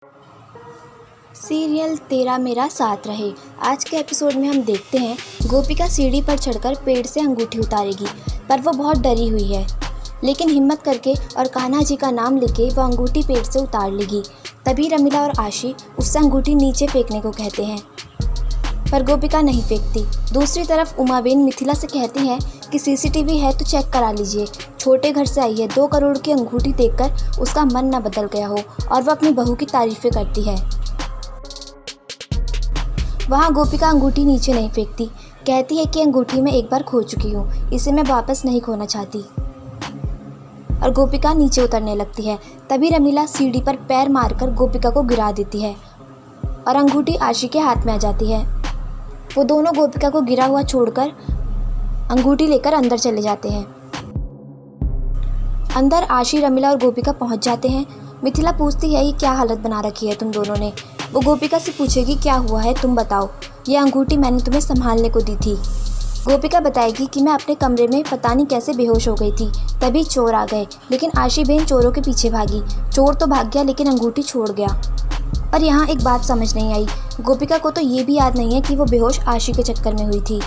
Serial तेरा मेरा साथ रहे। आज के एपिसोड में हम देखते हैं गोपिका सीढ़ी पर चढ़कर पेड़ से अंगूठी उतारेगी, पर वो बहुत डरी हुई है। लेकिन हिम्मत करके और कान्हा जी का नाम लेके वो अंगूठी पेड़ से उतार लेगी। तभी रमीला और आशी उससे अंगूठी नीचे फेंकने को कहते हैं, पर गोपिका नहीं फेंकती। दूसरी तरफ उमाबेन मिथिला से कहती हैं कि सीसीटीवी है तो चेक करा लीजिए। छोटे घर से आई है, 2 करोड़ की अंगूठी देखकर उसका मन न बदल गया हो और वह अपनी बहू की तारीफें करती है। वहाँ गोपिका अंगूठी नीचे नहीं फेंकती, कहती है कि अंगूठी मैं एक बार खो चुकी हूँ, इसे मैं वापस नहीं खोना चाहती। और गोपिका नीचे उतरने लगती है। तभी रमीला सीढ़ी पर पैर मारकर गोपिका को गिरा देती है और अंगूठी आशी के हाथ में आ जाती है। वो दोनों गोपिका को गिरा हुआ छोड़कर अंगूठी लेकर अंदर चले जाते हैं। अंदर आशी, रमीला और गोपिका पहुंच जाते हैं। मिथिला पूछती है, ये क्या हालत बना रखी है तुम दोनों ने। वो गोपिका से पूछेगी, क्या हुआ है तुम बताओ, ये अंगूठी मैंने तुम्हें संभालने को दी थी। गोपिका बताएगी कि मैं अपने कमरे में पता नहीं कैसे बेहोश हो गई थी, तभी चोर आ गए, लेकिन आशी बहन चोरों के पीछे भागी। चोर तो भाग गया लेकिन अंगूठी छोड़ गया। पर यहाँ एक बात समझ नहीं आई, गोपिका को तो ये भी याद नहीं है कि वो बेहोश आशी के चक्कर में हुई थी।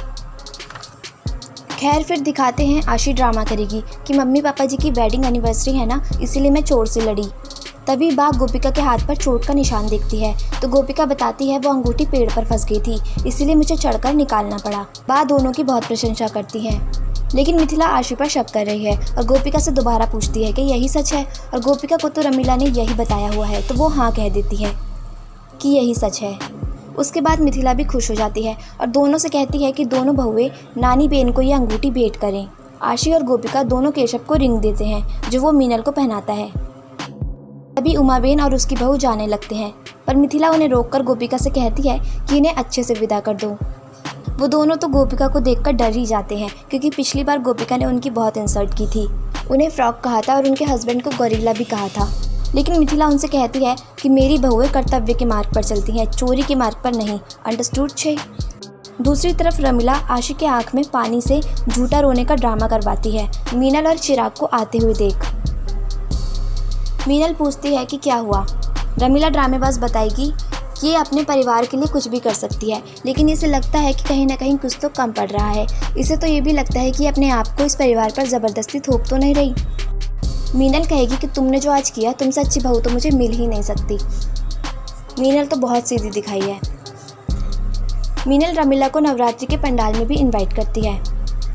खैर, फिर दिखाते हैं आशी ड्रामा करेगी कि मम्मी पापा जी की वेडिंग एनिवर्सरी है ना, इसीलिए मैं चोर से लड़ी। तभी बाघ गोपिका के हाथ पर चोट का निशान देखती है तो गोपिका बताती है वो अंगूठी पेड़ पर फंस गई थी, इसीलिए मुझे चढ़कर निकालना पड़ा। बाघ दोनों की बहुत प्रशंसा करती है, लेकिन मिथिला आशी पर शक कर रही है और गोपिका से दोबारा पूछती है कि यही सच है, और गोपिका को तो रमीला ने यही बताया हुआ है, तो वो हाँ कह देती है कि यही सच है। उसके बाद मिथिला भी खुश हो जाती है और दोनों से कहती है कि दोनों बहुएं नानी बहन को ये अंगूठी भेंट करें। आशी और गोपिका दोनों केशव को रिंग देते हैं जो वो मीनल को पहनाता है। तभी उमाबेन और उसकी बहू जाने लगते हैं, पर मिथिला उन्हें रोककर गोपिका से कहती है कि इन्हें अच्छे से विदा कर दो। वो दोनों तो गोपिका को देखकर डर ही जाते हैं, क्योंकि पिछली बार गोपिका ने उनकी बहुत इंसल्ट की थी। उन्हें फ्रॉक कहा था और उनके हस्बैंड को गोरिल्ला भी कहा था। लेकिन मिथिला उनसे कहती है कि मेरी बहुएं कर्तव्य के मार्ग पर चलती हैं, चोरी के मार्ग पर नहीं। अंडरस्टूड छे। दूसरी तरफ रमीला आशी के आंख में पानी से झूठा रोने का ड्रामा करवाती है, मीनल और चिराग को आते हुए देख। मीनल पूछती है कि क्या हुआ। रमीला ड्रामेबाज बताएगी कि ये अपने परिवार के लिए कुछ भी कर सकती है, लेकिन इसे लगता है कि कहीं ना कहीं कुछ तो कम पड़ रहा है। इसे तो ये भी लगता है कि अपने आप को इस परिवार पर ज़बरदस्ती थोप तो नहीं रही। मीनल कहेगी कि तुमने जो आज किया, तुमसे अच्छी बहू तो मुझे मिल ही नहीं सकती। मीनल तो बहुत सीधी दिखाई है। मीनल रमीला को नवरात्रि के पंडाल में भी इनवाइट करती है।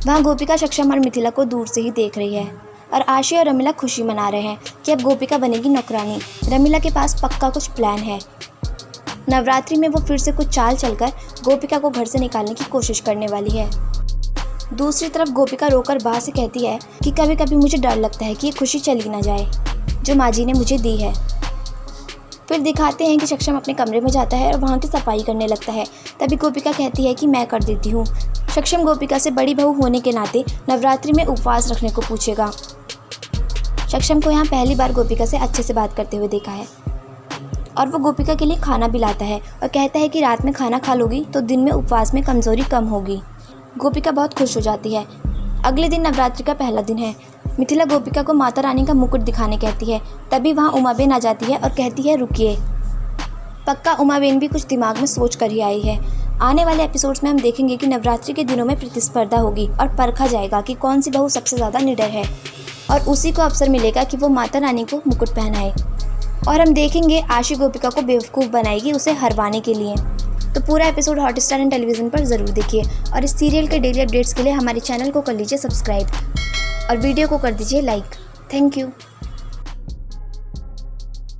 वहाँ गोपिका, सक्षम और मिथिला को दूर से ही देख रही है और आशी और रमीला खुशी मना रहे हैं कि अब गोपिका बनेगी नौकरानी। रमीला के पास पक्का कुछ प्लान है। नवरात्रि में वो फिर से कुछ चाल चलकर गोपिका को घर से निकालने की कोशिश करने वाली है। दूसरी तरफ गोपिका रोकर बा से कहती है कि कभी कभी मुझे डर लगता है कि ये खुशी चली ना जाए जो माँ जी ने मुझे दी है। फिर दिखाते हैं कि सक्षम अपने कमरे में जाता है और वहाँ की सफाई करने लगता है। तभी गोपिका कहती है कि मैं कर देती हूँ। सक्षम गोपिका से बड़ी बहू होने के नाते नवरात्रि में उपवास रखने को पूछेगा। सक्षम को यहाँ पहली बार गोपिका से अच्छे से बात करते हुए देखा है और वो गोपिका के लिए खाना भी लाता है और कहता है कि रात में खाना खा लोगी तो दिन में उपवास में कमज़ोरी कम होगी। गोपिका बहुत खुश हो जाती है। अगले दिन नवरात्रि का पहला दिन है। मिथिला गोपिका को माता रानी का मुकुट दिखाने कहती है। तभी वहाँ उमाबेन आ जाती है और कहती है, रुकिए। पक्का उमाबेन भी कुछ दिमाग में सोच कर ही आई है। आने वाले एपिसोड्स में हम देखेंगे कि नवरात्रि के दिनों में प्रतिस्पर्धा होगी और परखा जाएगा कि कौन सी बहू सबसे ज़्यादा निडर है, और उसी को अवसर मिलेगा कि वो माता रानी को मुकुट पहनाए। और हम देखेंगे आशी गोपिका को बेवकूफ़ बनाएगी उसे हरवाने के लिए। तो पूरा एपिसोड हॉटस्टार एंड टेलीविज़न पर ज़रूर देखिए और इस सीरियल के डेली अपडेट्स के लिए हमारे चैनल को कर लीजिए सब्सक्राइब और वीडियो को कर दीजिए लाइक। Thank you.